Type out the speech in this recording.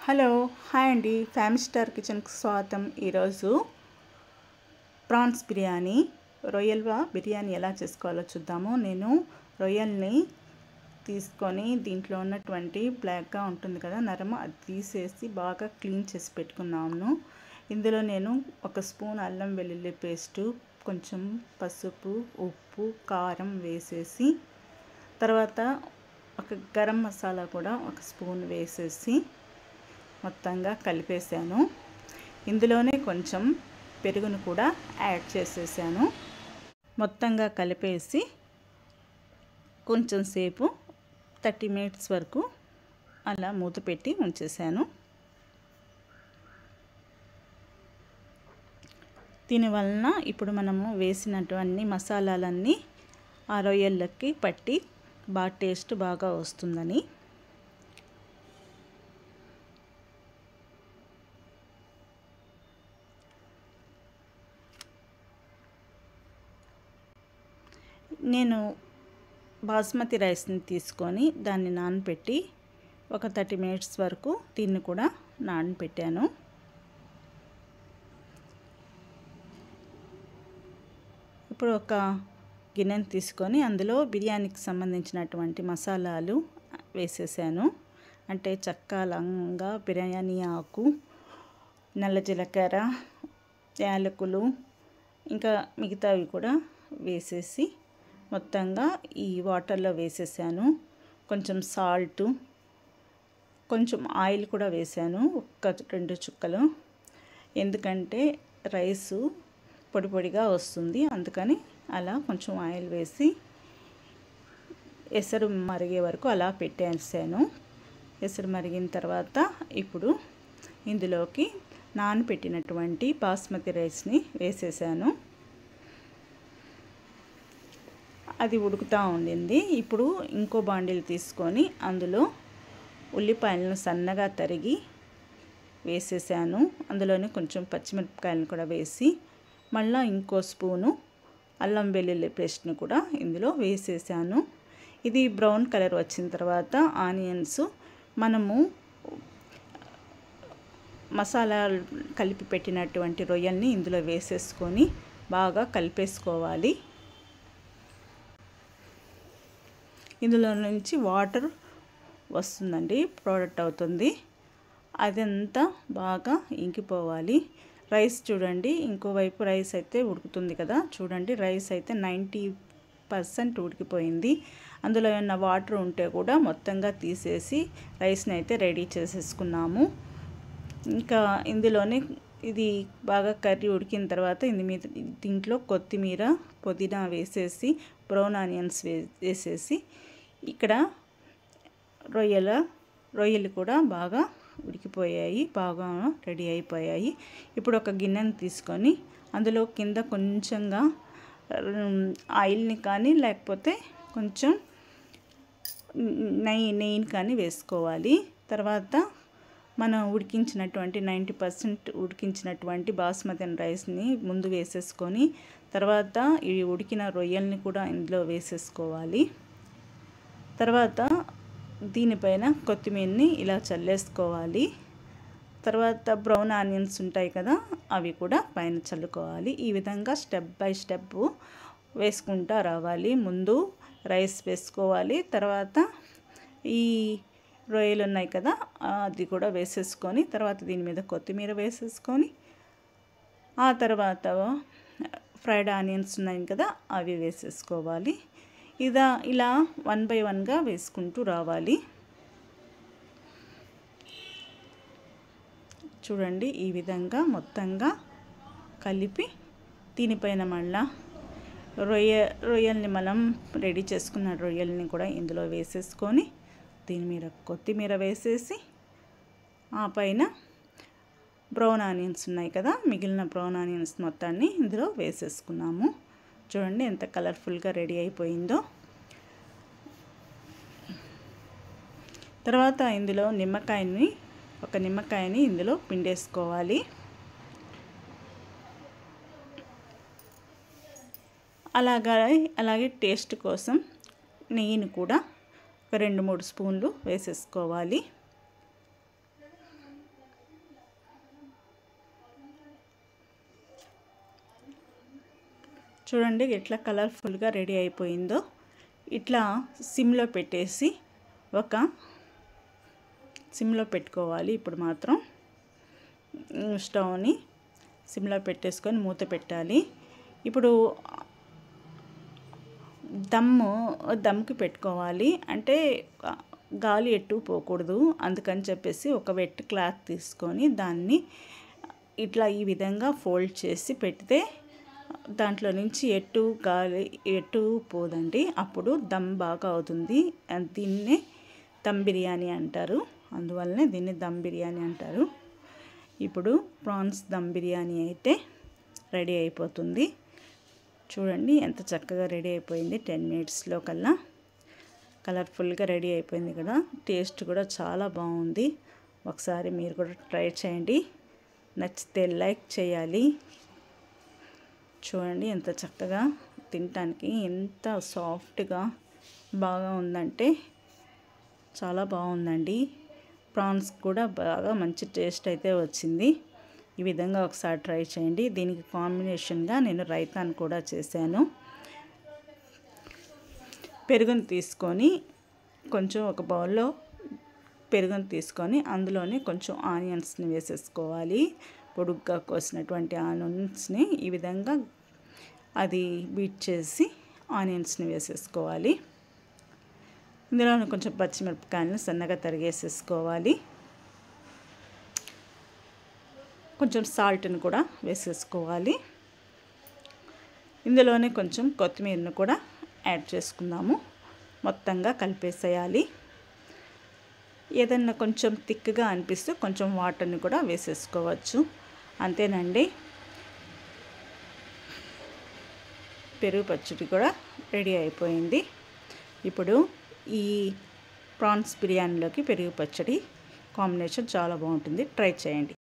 Hello hi అండి, family star కిచెన్కి స్వాగతం. ఈరోజు ప్రాన్స్ బిర్యానీ, రొయ్యల బిర్యానీ ఎలా చేసుకోవాలో చూద్దాము. నేను రొయ్యల్ని తీసుకొని దీంట్లో ఉన్నటువంటి బ్లాక్గా ఉంటుంది కదా నరమ, అది తీసేసి బాగా క్లీన్ చేసి పెట్టుకున్నాను. ఇందులో నేను 1 స్పూన్ అల్లం వెల్లుల్లి పేస్టు, కొంచెం పసుపు, ఉప్పు, కారం వేసేసి, తర్వాత గరం మసాలా కూడా 1 స్పూన్ వేసేసి మొత్తంగా కలిపేసాను. ఇందులోనే కొంచెం పెరుగును కూడా యాడ్ చేసేసాను. మొత్తంగా కలిపేసి కొంచెం సేపు 30 మినిట్స్ వరకు అలా మూత పెట్టి ఉంచేసాను. దీనివలన ఇప్పుడు మనము వేసినటువంటి మసాలాలన్నీ ఆ రొయ్యలకి పట్టి టేస్ట్ బాగా వస్తుందని. నేను బాస్మతి రైస్ని తీసుకొని దాన్ని నానబెట్టి ఒక 30 మినిట్స్ వరకు దీన్ని కూడా నానబెట్టాను. ఇప్పుడు ఒక గిన్నెని తీసుకొని అందులో బిర్యానీకి సంబంధించినటువంటి మసాలాలు వేసేసాను. అంటే చెక్క, లవంగ, బిర్యానీ ఆకు, నల్ల జీలకర్ర, యాలకులు, ఇంకా మిగతావి కూడా వేసేసి మొత్తంగా ఈ వాటర్లో వేసేసాను. కొంచెం సాల్ట్, కొంచెం ఆయిల్ కూడా వేసాను, 1-2 చుక్కలు. ఎందుకంటే రైసు పొడి పొడిగా వస్తుంది, అందుకని అలా కొంచెం ఆయిల్ వేసి ఎసరు మరిగే వరకు అలా పెట్టేసాను. ఎసరు మరిగిన తర్వాత ఇప్పుడు ఇందులోకి నానబెట్టినటువంటి బాస్మతి రైస్ని వేసేసాను. అది ఉడుకుతూ ఉండింది. ఇప్పుడు ఇంకో బాండిల్ తీసుకొని అందులో ఉల్లిపాయలను సన్నగా తరిగి వేసేసాను. అందులోనే కొంచెం పచ్చిమిరపకాయలను కూడా వేసి, మళ్ళీ ఇంకో స్పూను అల్లం వెల్లుల్లి పేస్ట్ను కూడా ఇందులో వేసేసాను. ఇది బ్రౌన్ కలర్ వచ్చిన తర్వాత ఆనియన్స్ మనము మసాలా కలిపి పెట్టినటువంటి రొయ్యల్ని ఇందులో వేసేసుకొని బాగా కలిపేసుకోవాలి. ఇందులో నుంచి వాటర్ వస్తుందండి, ప్రోడక్ట్ అవుతుంది. అదంతా బాగా ఇంకిపోవాలి. రైస్ చూడండి, ఇంకోవైపు రైస్ అయితే ఉడుకుతుంది కదా, చూడండి రైస్ అయితే 90% ఉడికిపోయింది. అందులో ఏమన్నా వాటర్ ఉంటే కూడా మొత్తంగా తీసేసి రైస్ని అయితే రెడీ చేసేసుకున్నాము. ఇంకా ఇందులోనే ఇది బాగా కర్రీ ఉడికిన తర్వాత దీంట్లో కొత్తిమీర, పుదీనా వేసేసి, బ్రౌన్ ఆనియన్స్ వేసేసి, ఇక్కడ రొయ్యలు కూడా బాగా ఉడికిపోయాయి, బాగా రెడీ అయిపోయాయి. ఇప్పుడు ఒక గిన్నెని తీసుకొని అందులో కింద కొంచెంగా ఆయిల్ని కానీ లేకపోతే కొంచెం నెయ్యిని కానీ వేసుకోవాలి. తర్వాత మనం ఉడికించినటువంటి 90% ఉడికించినటువంటి బాస్మతి రైస్ని ముందు వేసేసుకొని, తర్వాత ఈ ఉడికిన రొయ్యల్ని కూడా ఇందులో వేసేసుకోవాలి. తర్వాత దీనిపైన కొత్తిమీరని ఇలా చల్లేసుకోవాలి. తర్వాత బ్రౌన్ ఆనియన్స్ ఉంటాయి కదా, అవి కూడా పైన చల్లుకోవాలి. ఈ విధంగా స్టెప్ బై స్టెప్ వేసుకుంటూ రావాలి. ముందు రైస్ వేసుకోవాలి, తర్వాత ఈ రొయ్యలు ఉన్నాయి కదా అది కూడా వేసేసుకొని, తర్వాత దీని మీద కొత్తిమీర వేసేసుకొని, ఆ తర్వాత ఫ్రైడ్ ఆనియన్స్ ఉన్నాయి కదా అవి వేసేసుకోవాలి. ఇలా 1 by 1గా వేసుకుంటూ రావాలి. చూడండి ఈ విధంగా మొత్తంగా కలిపి దీనిపైన మళ్ళా రొయ్యల్ని మనం రెడీ చేసుకున్న రొయ్యల్ని కూడా ఇందులో వేసేసుకొని, దీని మీద కొత్తిమీర వేసేసి, ఆ పైన బ్రౌన్ ఆనియన్స్ ఉన్నాయి కదా, మిగిలిన బ్రౌన్ ఆనియన్స్ మొత్తాన్ని ఇందులో వేసేసుకున్నాము. చూడండి ఎంత కలర్ఫుల్గా రెడీ అయిపోయిందో. తర్వాత ఇందులో ఒక నిమ్మకాయని ఇందులో పిండేసుకోవాలి. అలాగే టేస్ట్ కోసం నెయ్యిని కూడా ఒక 2-3 స్పూన్లు వేసేసుకోవాలి. చూడండి ఎట్లా కలర్ఫుల్గా రెడీ అయిపోయిందో. ఇట్లా సిమ్లో పెట్టేసి సిమ్లో పెట్టుకోవాలి. ఇప్పుడు మాత్రం స్టవ్ని సిమ్లో పెట్టేసుకొని మూత పెట్టాలి. ఇప్పుడు దమ్కి పెట్టుకోవాలి. అంటే గాలి ఎటు పోకూడదు, అందుకని చెప్పేసి ఒక వెట్ క్లాత్ తీసుకొని దాన్ని ఇట్లా ఈ విధంగా ఫోల్డ్ చేసి పెడితే దాంట్లో నుంచి గాలి ఎటు పోదండి. అప్పుడు దమ్ బాగా అవుతుంది. దీన్నే దమ్ బిర్యానీ అంటారు. అందువల్లనే దీన్ని దమ్ బిర్యానీ అంటారు. ఇప్పుడు ప్రాన్స్ దమ్ బిర్యానీ అయితే రెడీ అయిపోతుంది. చూడండి ఎంత చక్కగా రెడీ అయిపోయింది. 10 మినిట్స్లో కల్లా కలర్ఫుల్గా రెడీ అయిపోయింది కదా. టేస్ట్ కూడా చాలా బాగుంది. ఒకసారి మీరు కూడా ట్రై చేయండి. నచ్చితే లైక్ చేయాలి. చూడండి ఎంత చక్కగా, తినటానికి ఎంత సాఫ్ట్గా బాగా ఉందంటే చాలా బాగుందండి. ప్రాన్స్ కూడా బాగా మంచి టేస్ట్ అయితే వచ్చింది. ఈ విధంగా ఒకసారి ట్రై చేయండి. దీనికి కాంబినేషన్గా నేను రైతాను కూడా చేశాను. పెరుగుని తీసుకొని కొంచెం ఒక బౌల్లో పెరుగుని తీసుకొని అందులోనే కొంచెం ఆనియన్స్ని వేసేసుకోవాలి. పొడుగ్గా కోసినటువంటి ఆనియన్స్ని ఈ విధంగా అది బీట్ చేసి ఆనియన్స్ని వేసేసుకోవాలి. ఇందులోనే కొంచెం పచ్చిమిరపకాయలను సన్నగా తరిగేసేసుకోవాలి. కొంచెం సాల్ట్ని కూడా వేసేసుకోవాలి. ఇందులోనే కొంచెం కొత్తిమీరను కూడా యాడ్ చేసుకుందాము. మొత్తంగా కలిపేసేయాలి. ఏదన్నా కొంచెం థిక్గా అనిపిస్తే కొంచెం వాటర్ని కూడా వేసేసుకోవచ్చు. అంతేనండి, పెరుగు పచ్చడి కూడా రెడీ అయిపోయింది. ఇప్పుడు ఈ ప్రాన్స్ బిర్యానీలోకి పెరుగు పచ్చడి కాంబినేషన్ చాలా బాగుంటుంది. ట్రై చేయండి.